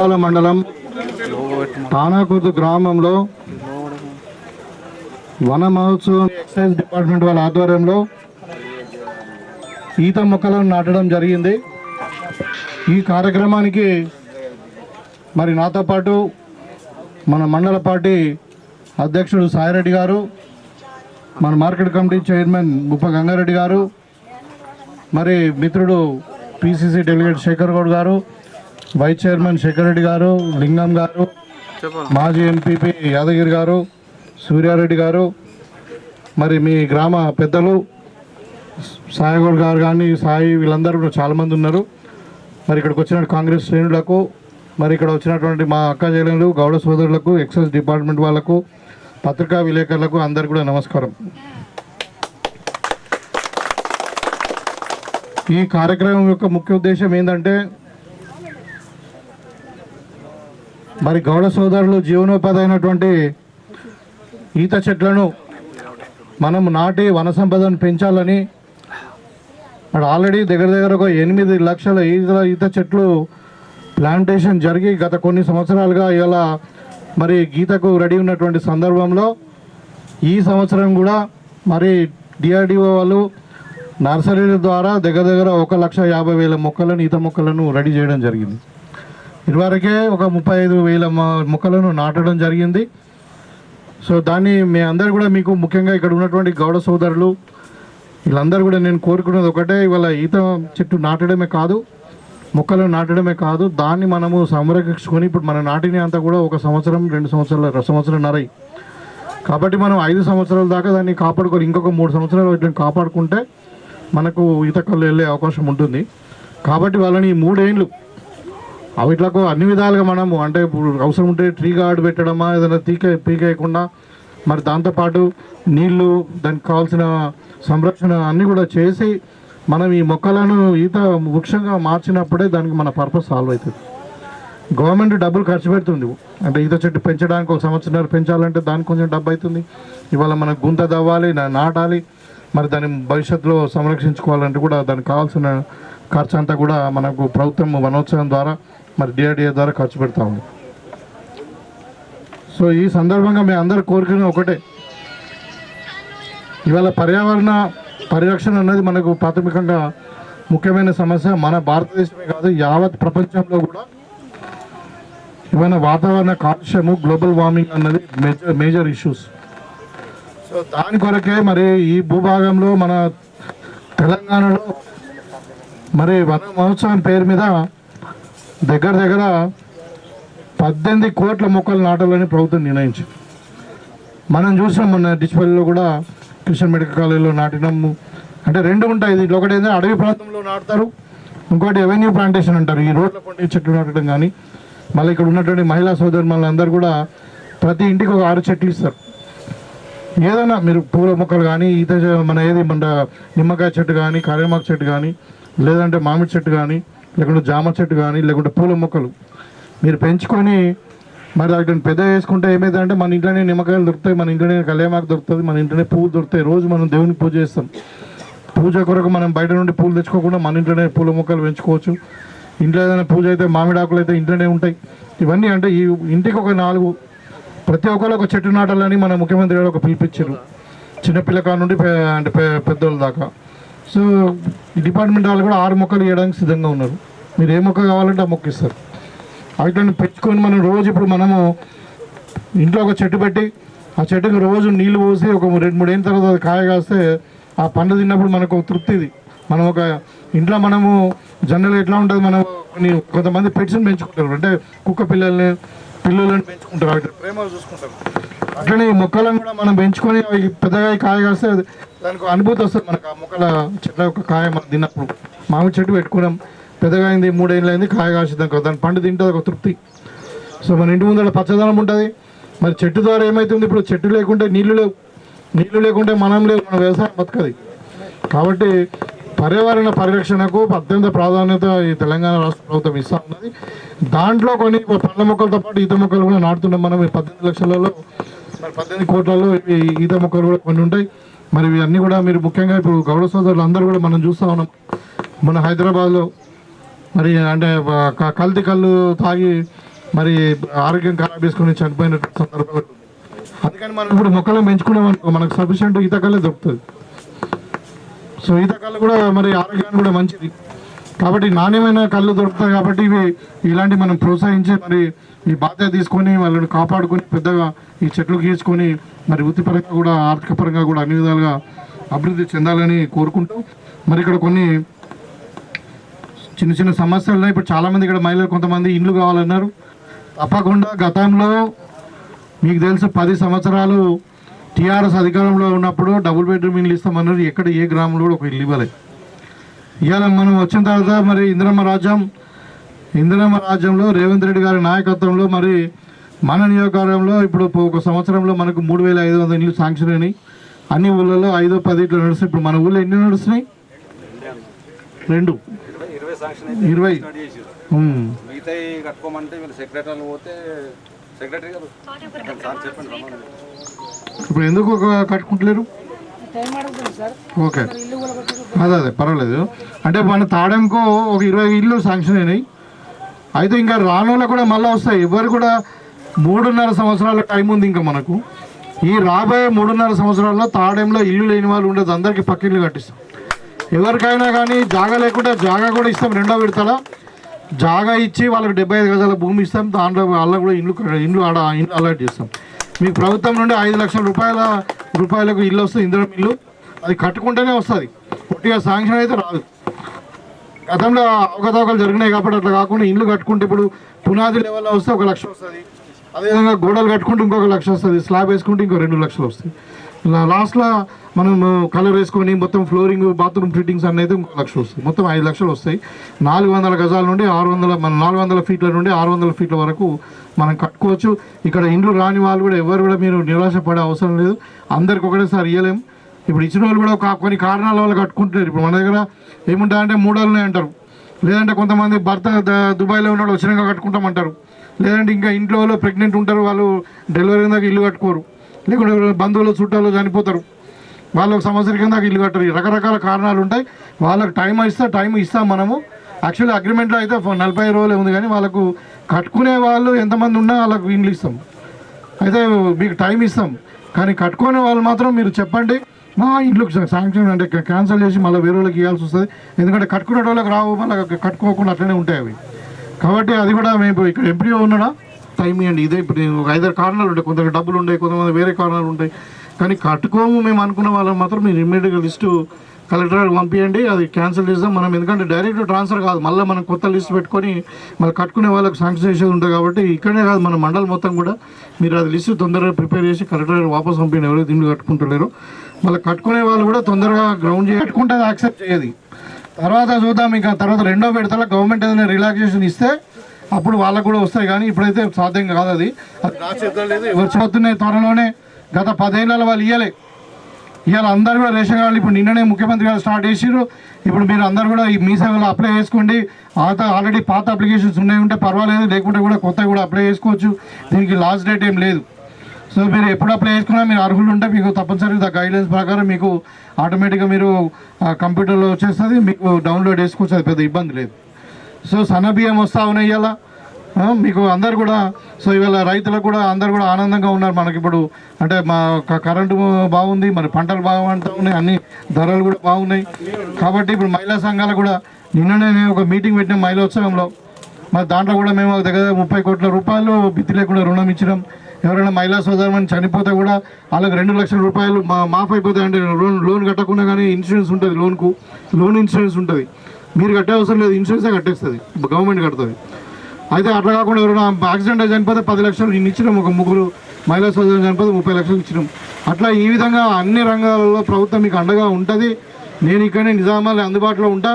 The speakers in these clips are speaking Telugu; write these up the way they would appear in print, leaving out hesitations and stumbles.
ఉప్పాల మండలం తానాకుర్తి గ్రామంలో వన మహోత్సవం ఎక్సైజ్ డిపార్ట్మెంట్ వాళ్ళ ఆధ్వర్యంలో ఈత మొక్కలను నాటడం జరిగింది. ఈ కార్యక్రమానికి మరి నాతో పాటు మన మండల పార్టీ అధ్యక్షుడు సాయిరెడ్డి గారు, మన మార్కెట్ కమిటీ చైర్మన్ ముప్ప గంగారెడ్డి గారు, మరి మిత్రుడు పిసిసి డెలిగేట్ శేఖర్ గౌడ్ గారు, వైస్ చైర్మన్ శేఖర్ రెడ్డి గారు, లింగం గారు, మాజీ ఎంపీపీ యాదగిరి గారు, సూర్యారెడ్డి గారు, మరి మీ గ్రామ పెద్దలు సాయిగౌడ్ గారు కానీ సాయి వీళ్ళందరూ కూడా చాలామంది ఉన్నారు. మరి ఇక్కడికి వచ్చిన కాంగ్రెస్ శ్రేణులకు, మరి ఇక్కడ వచ్చినటువంటి మా అక్క చెల్లెలు గౌడ సోదరులకు, ఎక్సైజ్ డిపార్ట్మెంట్ వాళ్ళకు, పత్రికా విలేకరులకు అందరికీ కూడా నమస్కారం. ఈ కార్యక్రమం యొక్క ముఖ్య ఉద్దేశం ఏంటంటే మరి గౌడ సోదరులు జీవనోపాధి అయినటువంటి ఈత చెట్లను మనం నాటి వన సంపదను పెంచాలని మరి ఆల్రెడీ దగ్గర ఒక 8 లక్షల ఈత చెట్లు ప్లాంటేషన్ జరిగి గత కొన్ని సంవత్సరాలుగా ఇలా మరి గీతకు రెడీ ఉన్నటువంటి సందర్భంలో ఈ సంవత్సరం కూడా మరి డిఆర్డిఓ వాళ్ళు నర్సరీల ద్వారా దగ్గర 1,50,000 మొక్కలను ఈత మొక్కలను రెడీ చేయడం జరిగింది. ఇదివరకే ఒక 35,000 మొక్కలను నాటడం జరిగింది. సో దాన్ని మీ అందరు కూడా మీకు ముఖ్యంగా ఇక్కడ ఉన్నటువంటి గౌడ సోదరులు వీళ్ళందరూ కూడా నేను కోరుకున్నది ఒకటే, ఇవాళ ఈత చెట్టు నాటడమే కాదు, మొక్కలను నాటడమే కాదు, దాన్ని మనము సంరక్షించుకొని ఇప్పుడు మన నాటిని అంతా కూడా 1 సంవత్సరం 2 సంవత్సరాలు సంవత్సరంన్నర కాబట్టి మనం 5 సంవత్సరాల దాకా దాన్ని కాపాడుకొని ఇంకొక 3 సంవత్సరాలు వీటిని కాపాడుకుంటే మనకు ఈత కళ్ళు వెళ్ళే అవకాశం ఉంటుంది. కాబట్టి వాళ్ళని 3 ఏళ్ళు వీటిలకు అన్ని విధాలుగా మనము అంటే అవసరం ఉంటే ట్రీ గార్డ్ పెట్టడమా, ఏదైనా పీకేయకుండా మరి దాంతోపాటు నీళ్లు దానికి కావాల్సిన సంరక్షణ అన్నీ కూడా చేసి మనం ఈ మొక్కలను ఈత వృక్షంగా మార్చినప్పుడే దానికి మన పర్పస్ సాల్వ్ అవుతుంది. గవర్నమెంట్ డబ్బులు ఖర్చు పెడుతుంది, అంటే ఈత చెట్టు పెంచడానికి 1 సంవత్సరం పెంచాలంటే దానికి కొంచెం డబ్బు అవుతుంది. ఇవాళ మనకు గుంత తవ్వాలి, నాటాలి, మరి దాన్ని భవిష్యత్తులో సంరక్షించుకోవాలంటే కూడా దానికి కావాల్సిన ఖర్చు అంతా కూడా మనకు ప్రభుత్వం వనోత్సవం ద్వారా మరి డిఆర్డిఏ ద్వారా ఖర్చు పెడతా ఉంది. సో ఈ సందర్భంగా మేము అందరూ కోరుకునే ఒకటే, ఇవాళ పర్యావరణ పరిరక్షణ అన్నది మనకు ప్రాథమికంగా ముఖ్యమైన సమస్య. మన భారతదేశమే కాదు యావత్ ప్రపంచంలో కూడా ఇవాళ వాతావరణ కాలుష్యము, గ్లోబల్ వార్మింగ్ అన్నది మేజర్ ఇష్యూస్. సో దాని కొరకే మరి ఈ భూభాగంలో మన తెలంగాణలో మరి వన మహోత్సవం పేరు మీద దగ్గర 18 కోట్ల మొక్కలు నాటాలని ప్రభుత్వం నిర్ణయించింది. మనం చూసాం మొన్న డిస్పల్లిలో కూడా కృష్ణ మెడికల్ కాలేజీలో నాటినాము. అంటే 2 ఉంటాయి, దీంట్లో ఒకటి ఏంటంటే అడవి ప్రాంతంలో నాటుతారు, ఇంకోటి ఎవెన్యూ ప్లాంటేషన్ అంటారు, ఈ రోడ్ల పంట చెట్లు నాటడం. కానీ మళ్ళీ ఇక్కడ ఉన్నటువంటి మహిళా సోదరు మనందరూ కూడా ప్రతి ఇంటికి ఒక 6 చెట్లు ఇస్తారు. ఏదైనా మీరు పూల మొక్కలు కానీ ఈత మన నిమ్మకాయ చెట్టు కానీ, కరివేపాకు చెట్టు కానీ, లేదంటే మామిడి చెట్టు కానీ, లేకుంటే జామ చెట్టు కానీ, లేకుంటే పూల మొక్కలు మీరు పెంచుకొని మరి వాటిని పెద్ద చేసుకుంటే ఏమైందంటే మన ఇంట్లోనే నిమ్మకాయలు దొరుకుతాయి, మన ఇంట్లోనే కళ్యామాకు దొరుకుతుంది, మన ఇంట్లోనే పువ్వులు దొరుకుతాయి. రోజు మనం దేవునికి పూజ చేస్తాం. పూజ కొరకు మనం బయట నుండి పూలు తెచ్చుకోకుండా మన ఇంట్లోనే పూల మొక్కలు పెంచుకోవచ్చు. ఇంట్లో ఏదైనా పూజ అయితే మామిడాకులు అయితే ఇంట్లోనే ఉంటాయి. ఇవన్నీ అంటే ఈ ఇంటికి ఒక 4 ప్రతి ఒక్కరు ఒక చెట్టు నాటాలని మన ముఖ్యమంత్రి గారు ఒక పిలిపించారు, చిన్నపిల్లకాడ నుండి అంటే పెద్దోళ్ళ దాకా. సో ఈ డిపార్ట్మెంట్ వాళ్ళు కూడా 6 మొక్కలు ఇవ్వడానికి సిద్ధంగా ఉన్నారు. మీరు ఏ మొక్క కావాలంటే ఆ మొక్క ఇస్తారు. వాటిని పెంచుకొని మనం రోజు ఇప్పుడు మనము ఇంట్లో ఒక చెట్టు పెట్టి ఆ చెట్టుకు రోజు నీళ్లు పోసి ఒక 2-3 ఏళ్ళ తర్వాత అది కాయ కాస్తే ఆ పండు తిన్నప్పుడు మనకు ఒక తృప్తిది. మనం ఒక ఇంట్లో మనము జనరల్గా ఎట్లా ఉంటుంది, మనం కొంతమంది పెట్స్ని పెంచుకుంటారు, అంటే కుక్క పిల్లల్ని పెంచుకుంటారు, వాటి ప్రేమలు చూసుకుంటారు. అట్లనే ఈ మొక్కలను కూడా మనం పెంచుకొని అవి పెద్దగా కాయ కాస్తే దానికి అనుభూతి వస్తుంది మనకు. ఆ మొక్కల చెట్ల యొక్క కాయ మనం తిన్నప్పుడు మామిడి చెట్టు పెట్టుకున్నాం, పెద్దగా అయింది, 3 ఏళ్ళు అయింది, కాయ కాసేదాం కదా, దాని పండు తింటే ఒక తృప్తి. సో మన ఇంటి ముందర పచ్చదనం ఉంటుంది. మరి చెట్టు ద్వారా ఏమవుతుంది, ఇప్పుడు చెట్టు లేకుంటే నీళ్లు లేకుంటే మనం లేవు, మన వ్యవసాయం బతకది. కాబట్టి పర్యావరణ పరిరక్షణకు అత్యంత ప్రాధాన్యత ఈ తెలంగాణ రాష్ట్ర ప్రభుత్వం ఇస్తూ ఉన్నది. దాంట్లో కొన్ని పండ్ల మొక్కలతో పాటు ఈత మొక్కలు కూడా నాటుతున్నాం మనం. 18 లక్షలలో మరి 18 కోట్లలో ఈత మొక్కలు కూడా కొన్ని ఉంటాయి. మరి ఇవన్నీ కూడా మీరు ముఖ్యంగా ఇప్పుడు గౌడ సోదరులు అందరూ కూడా మనం చూస్తూ ఉన్నాం. మన హైదరాబాద్లో మరి అంటే కల్తీ కళ్ళు తాగి మరి ఆరోగ్యం ఖరాబ్ చేసుకుని చనిపోయిన సందర్భాలు. అందుకని మనం ఇప్పుడు మొక్కలు పెంచుకున్నాం అనుకో మనకు సఫిషియెంట్ ఈతకాలే దొరుకుతుంది. సో ఈతకాలు కూడా మరి ఆరోగ్యానికి కూడా మంచిది కాబట్టి నాణ్యమైన కళ్ళు దొరుకుతాయి కాబట్టి ఇలాంటి మనం ప్రోత్సహించి మరి ఈ బాధ్యత తీసుకొని వాళ్ళని కాపాడుకొని పెద్దగా ఈ చెట్లు గీసుకొని మరి వృత్తిపరంగా కూడా ఆర్థిక పరంగా కూడా అన్ని విధాలుగా అభివృద్ధి చెందాలని కోరుకుంటూ మరి ఇక్కడ కొన్ని చిన్న చిన్న సమస్యలు ఉన్నాయి. ఇప్పుడు చాలామంది ఇక్కడ మహిళలు కొంతమంది ఇండ్లు కావాలన్నారు. తప్పకుండా గతంలో మీకు తెలుసు 10 సంవత్సరాలు టీఆర్ఎస్ అధికారంలో ఉన్నప్పుడు డబుల్ బెడ్రూమ్ ఇల్లు ఇస్తామన్నారు. ఎక్కడ ఏ గ్రామంలో కూడా ఒక ఇల్లు ఇవ్వలేదు. ఇవాళ మనం వచ్చిన తర్వాత మరి ఇందిరమ్మ రాజ్యంలో రేవంత్ రెడ్డి గారి నాయకత్వంలో మరి మన నియోజకవర్గంలో ఇప్పుడు ఒక సంవత్సరంలో మనకు 3,500 ఇల్లు శాంక్షన్ అయినాయి. అన్ని ఊళ్ళలో 5, 10 ఇట్లా నడుస్తున్నాయి. ఇప్పుడు మన ఊళ్ళో ఎన్ని నడుస్తున్నాయి? 2, 20. ఇప్పుడు ఎందుకు కట్టుకుంటలేరు? ఓకే, అదే పర్వాలేదు. అంటే మన తాడెంకు ఒక 20 ఇల్లు శాంక్షన్ అయినాయి. అయితే ఇంకా రానులో కూడా మళ్ళీ వస్తాయి. ఎవరు కూడా 3.5 సంవత్సరాల టైం ఉంది ఇంకా మనకు. ఈ రాబోయే 3.5 సంవత్సరాల్లో తాడెంలో ఇల్లు లేని వాళ్ళు ఉండదు, అందరికీ పక్క ఇల్లు కట్టిస్తాం. ఎవరికైనా కానీ జాగా లేకుంటే జాగా కూడా ఇస్తాం. 2వ విడతల జాగా ఇచ్చి వాళ్ళకి 75 గజాల భూమి ఇస్తాం. దాంట్లో వాళ్ళ కూడా ఇండ్లు అలాట్ చేస్తాం. మీకు ప్రభుత్వం నుండి 5 లక్షల రూపాయలకు ఇల్లు వస్తుంది, ఇందిరం ఇల్లు. అది కట్టుకుంటేనే వస్తుంది, కొద్దిగా శాంక్షన్ అయితే రాదు. గతంలో అవకతవకలు జరిగినాయి కాబట్టి అట్లా కాకుండా ఇండ్లు కట్టుకుంటే ఇప్పుడు పునాది లెవెల్లో వస్తే 1 లక్ష వస్తుంది. అదేవిధంగా గోడలు కట్టుకుంటే ఇంకొక 1 లక్ష వస్తుంది. స్లాబ్ వేసుకుంటే ఇంకో 2 లక్షలు వస్తాయి. లాస్ట్లో మనం కలర్ వేసుకొని మొత్తం ఫ్లోరింగ్ బాత్రూమ్ ఫిట్టింగ్స్ అనేది 1 లక్ష వస్తుంది. మొత్తం 5 లక్షలు వస్తాయి. 400 గజాల నుండి 400 ఫీట్ల నుండి 600 ఫీట్ల వరకు మనం కట్టుకోవచ్చు. ఇక్కడ ఇండ్లు రాని వాళ్ళు కూడా ఎవరు కూడా మీరు నిరాశపడే అవసరం లేదు. అందరికి ఒకటేసారి ఇవ్వలేము. ఇప్పుడు ఇచ్చిన వాళ్ళు కూడా కొన్ని కారణాల వల్ల కట్టుకుంటున్నారు. ఇప్పుడు మన దగ్గర ఏముంటాయంటే 3 ఏళ్ళనే అంటారు, లేదంటే కొంతమంది భర్త దుబాయ్లో ఉన్నాడు వచ్చినాక కట్టుకుంటామంటారు, లేదంటే ఇంకా ఇంట్లో వాళ్ళు ప్రెగ్నెంట్ ఉంటారు, వాళ్ళు డెలివరీ దాకా ఇల్లు కట్టుకోరు, లేకుంటే బంధువులు చుట్టాలు చనిపోతారు, వాళ్ళకు సంవత్సరం దాకా ఇల్లు కట్టరు. రకరకాల కారణాలు ఉంటాయి. వాళ్ళకి టైం ఇస్తాం మనము. యాక్చువల్లీ అగ్రిమెంట్లో అయితే 40 రోజులే ఉంది, కానీ వాళ్ళకు కట్టుకునే వాళ్ళు ఎంతమంది ఉన్నా వాళ్ళకు ఇండ్లు ఇస్తాం. అయితే మీకు టైం ఇస్తాం, కానీ కట్టుకునే వాళ్ళు మాత్రం మీరు చెప్పండి, మా ఇంట్లోకి శాంక్షన్ అంటే క్యాన్సిల్ చేసి మళ్ళీ వేరే వాళ్ళకి ఇవ్వాల్సి వస్తుంది. ఎందుకంటే కట్టుకునే వాళ్ళకి రావు, మళ్ళీ కట్టుకోకుండా అట్లనే ఉంటాయి అవి. కాబట్టి అది కూడా మేము ఇక్కడ ఎంపీఓ ఉన్నాడా టైం ఇవ్వండి. ఇదే ఇప్పుడు 5 కారణాలు ఉంటాయి. కొంతమంది డబ్బులు ఉంటాయి, కొంతమంది వేరే కారణాలు ఉంటాయి. కానీ కట్టుకోము మేము అనుకున్న వాళ్ళని మాత్రం మీరు ఇమ్మీడియట్గా లిస్టు కలెక్టర్కి పంపించండి, అది క్యాన్సిల్ చేద్దాం మనం. ఎందుకంటే డైరెక్ట్ ట్రాన్స్ఫర్ కాదు, మళ్ళీ మనం కొత్త లిస్ట్ పెట్టుకొని మళ్ళీ కట్టుకునే వాళ్ళకి శాంక్షన్ చేసేది ఉంటుంది. కాబట్టి ఇక్కడే కాదు, మన మండలం మొత్తం కూడా మీరు అది లిస్టు తొందరగా ప్రిపేర్ చేసి కలెక్టర్ వాపస్ పంపించండి. ఎవరైతే ఇల్లు కట్టుకుంటలేరు మళ్ళీ కట్టుకునే వాళ్ళు కూడా తొందరగా గ్రౌండ్ కట్టుకుంటే అది యాక్సెప్ట్ చేయదు. తర్వాత చూద్దాం. ఇంకా తర్వాత 2వ విడతల గవర్నమెంట్ ఏదైనా రిలాక్సేషన్ ఇస్తే అప్పుడు వాళ్ళకు కూడా వస్తాయి. కానీ ఇప్పుడైతే సాధ్యం కాదు. అది నా చేతుల్లో లేదు. ఎవరు చదువుతున్నాయి త్వరలోనే. గత 10 ఏళ్ళ వాళ్ళు ఇవాళ అందరు కూడా రేషన్ కార్డులు ఇప్పుడు నిన్ననే ముఖ్యమంత్రి గారు స్టార్ట్ చేసిర్రు. ఇప్పుడు మీరు అందరు కూడా ఈ మీ సేవలో అప్లై చేసుకోండి. ఆల్రెడీ పాత అప్లికేషన్స్ ఉంటే పర్వాలేదు, లేకుంటే కూడా కొత్తగా కూడా అప్లై చేసుకోవచ్చు. దీనికి లాస్ట్ డేట్ ఏం లేదు. సో మీరు ఎప్పుడు అప్లై చేసుకున్నా మీరు అర్హులు ఉంటే మీకు తప్పనిసరిగా గైడ్లైన్స్ ప్రకారం మీకు ఆటోమేటిక్గా మీరు కంప్యూటర్లో వచ్చేస్తుంది, మీకు డౌన్లోడ్ చేసుకోవచ్చు. అది పెద్ద ఇబ్బంది లేదు. సో సన్న బియ్యం వస్తూ ఉన్నాయి ఇవాళ మీకు అందరు కూడా. సో ఇవాళ రైతులకు కూడా అందరు కూడా ఆనందంగా ఉన్నారు. మనకి ఇప్పుడు అంటే మా కరెంటు బాగుంది, మరి పంటలు బాగుంటూ ఉన్నాయి, అన్ని ధరలు కూడా బాగున్నాయి. కాబట్టి ఇప్పుడు మహిళా సంఘాలు కూడా నిన్ననే ఒక మీటింగ్ పెట్టిన మహిళోత్సవంలో, మరి దాంట్లో కూడా మేము దగ్గర 30 కోట్ల రూపాయలు బిత్తి లేకుండా రుణం ఇచ్చినాం. ఎవరైనా మహిళా సోదరుని చనిపోతే కూడా వాళ్ళకి 2 లక్షల రూపాయలు మాఫ్ అయిపోతాయి. అంటే లోన్ కట్టకుండా కానీ ఇన్సూరెన్స్ ఉంటుంది, లోన్ ఇన్సూరెన్స్ ఉంటుంది. మీరు కట్టే అవసరం లేదు, ఇన్సూరెన్సే కట్టేస్తుంది, గవర్నమెంట్ కడుతుంది. అయితే అట్లా కాకుండా ఎవరైనా యాక్సిడెంట్ చనిపోతే 10 లక్షలు ఇచ్చినాం. ఒక 3 మహిళా సోదరులు చనిపోతే 30 లక్షలు ఇచ్చినాం. అట్లా ఈ విధంగా అన్ని రంగాలలో ప్రభుత్వం మీకు అండగా ఉంటుంది. నేను ఇక్కడనే నిజామాబాద్లో అందుబాటులో ఉంటా.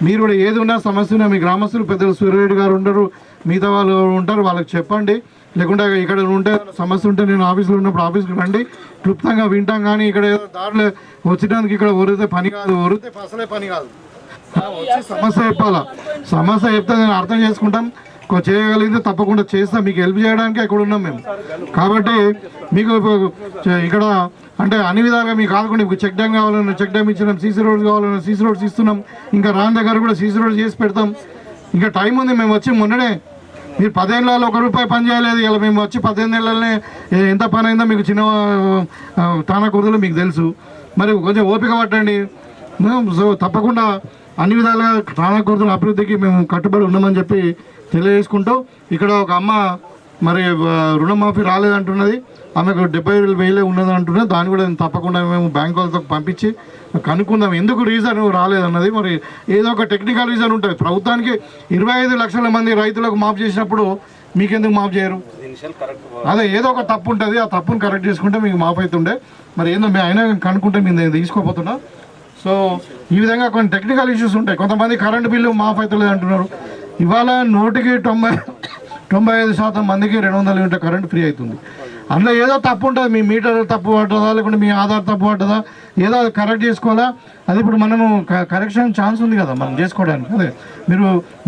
మీరు కూడా ఏది ఉన్నా సమస్య ఉన్నా మీ గ్రామస్తులు పెద్దలు సూర్యరెడ్డి గారు ఉండరు, మిగతా వాళ్ళు ఉంటారు, వాళ్ళకి చెప్పండి. లేకుంటే ఇక్కడ ఉంటే సమస్య ఉంటే నేను ఆఫీస్లో ఉన్నప్పుడు ఆఫీస్కి రండి, క్లుప్తంగా వింటాం. కానీ ఇక్కడ ఏదో దారిలో వచ్చినందుకు ఇక్కడ ఒరితే పని కాదు, ఒరితే అసలే పని కాదు. వచ్చి సమస్య చెప్పాలా, సమస్య చెప్తే నేను అర్థం చేసుకుంటాం, చేయగలిగితే తప్పకుండా చేస్తాం. మీకు హెల్ప్ చేయడానికి ఇక్కడ ఉన్నాం మేము. కాబట్టి మీకు ఇక్కడ అంటే అన్ని విధాలుగా మీకు కాదుకుండా మీకు చెక్ డ్యామ్ కావాలన్నా చెక్ డ్యామ్ ఇచ్చినాం, సీసీ రోడ్స్ కావాలన్నా సీసీ రోడ్స్ ఇస్తున్నాం. ఇంకా రాని దగ్గర కూడా సీసీ రోడ్స్ చేసి పెడతాం. ఇంకా టైం ఉంది. మేము వచ్చి మొన్ననే మీరు 10 ఏళ్ళలో 1 రూపాయి పని చేయలేదు. ఇలా మేము వచ్చి 15 ఏళ్ళనే ఎంత పని అయిందో మీకు చిన్న తానా కుదులు మీకు తెలుసు. మరి కొంచెం ఓపిక పట్టండి. సో తప్పకుండా అన్ని విధాలుగా తానా కుదుల అభివృద్ధికి మేము కట్టుబడి ఉన్నామని చెప్పి తెలియజేసుకుంటూ, ఇక్కడ ఒక అమ్మ మరి రుణమాఫీ రాలేదంటున్నది, ఆమెకు 70,000 ఉన్నది అంటున్నది. దాన్ని కూడా తప్పకుండా మేము బ్యాంక్ వాళ్ళతో పంపించి కనుక్కుందాం ఎందుకు రీజన్ రాలేదన్నది. మరి ఏదో ఒక టెక్నికల్ రీజన్ ఉంటుంది. ప్రభుత్వానికి 25 లక్షల మంది రైతులకు మాఫ్ చేసినప్పుడు మీకెందుకు మాఫ్ చేయరు? అదే ఏదో ఒక తప్పు ఉంటుంది, ఆ తప్పును కరెక్ట్ చేసుకుంటే మీకు మాఫ్ అవుతుండే. మరి ఏందో మేము అయినా కనుక్కుంటే మేము తీసుకోపోతున్నాం. సో ఈ విధంగా కొన్ని టెక్నికల్ ఇష్యూస్ ఉంటాయి. కొంతమంది కరెంటు బిల్లు మాఫ్ అవుతలేదు అంటున్నారు. ఇవాళ 95% మందికి 200 యూనిట్ల కరెంట్ ఫ్రీ అవుతుంది. అందులో ఏదో తప్పు ఉంటుంది. మీ మీటర్ తప్పు పడుతుందా, లేకుంటే మీ ఆధార్ తప్పు పడుతుందా, ఏదో అది కరెక్ట్ చేసుకోవాలా. అది ఇప్పుడు మనము కరెక్షన్ ఛాన్స్ ఉంది కదా మనం చేసుకోవడానికి. అదే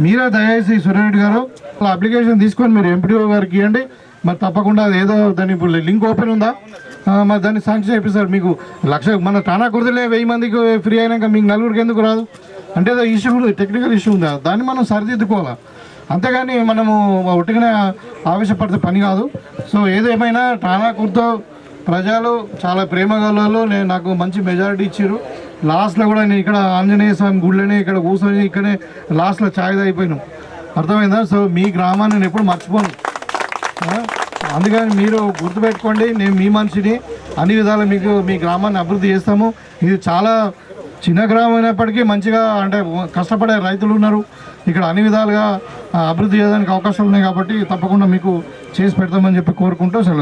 మీరే దయచేసి సురేరెడ్డి గారు అప్లికేషన్ తీసుకొని మీరు ఎంపీడీఓ గారికి ఇవ్వండి. మరి తప్పకుండా అది ఏదో దాని ఇప్పుడు లింక్ ఓపెన్ ఉందా, మరి దాన్ని శాంక్షన్ చేపిస్తారు. మీకు మన తానా కుర్దలే 1000 మందికి ఫ్రీ అయినాక మీకు 4గురికి ఎందుకు రాదు అంటే ఏదో ఇష్యూ ఉంది, టెక్నికల్ ఇష్యూ ఉందా, దాన్ని మనం సరిదిద్దుకోవాలా. అంతేగాని మనము ఒట్టిగానే ఆవేశపడితే పని కాదు. సో ఏదేమైనా తానా కుర్తో ప్రజలు చాలా ప్రేమగలలో నాకు మంచి మెజారిటీ ఇచ్చారు. లాస్ట్లో కూడా నేను ఇక్కడ ఆంజనేయ స్వామి గుళ్ళనే ఇక్కడ కూర్చొని ఇక్కడే లాస్ట్లో ఛాయ్ అయిపోయినాం. అర్థమైందా? సో మీ గ్రామాన్ని నేను ఎప్పుడు మర్చిపోను. అందుకని మీరు గుర్తుపెట్టుకోండి, నేను మీ మనిషిని. అన్ని విధాలు మీకు మీ గ్రామాన్ని అభివృద్ధి చేస్తాము. ఇది చాలా చిన్న గ్రామం అయినప్పటికీ మంచిగా అంటే కష్టపడే రైతులు ఉన్నారు ఇక్కడ. అన్ని విధాలుగా అభివృద్ధి చేయడానికి అవకాశాలు ఉన్నాయి కాబట్టి తప్పకుండా మీకు చేసి పెడతామని చెప్పి కోరుకుంటూ సెలవు.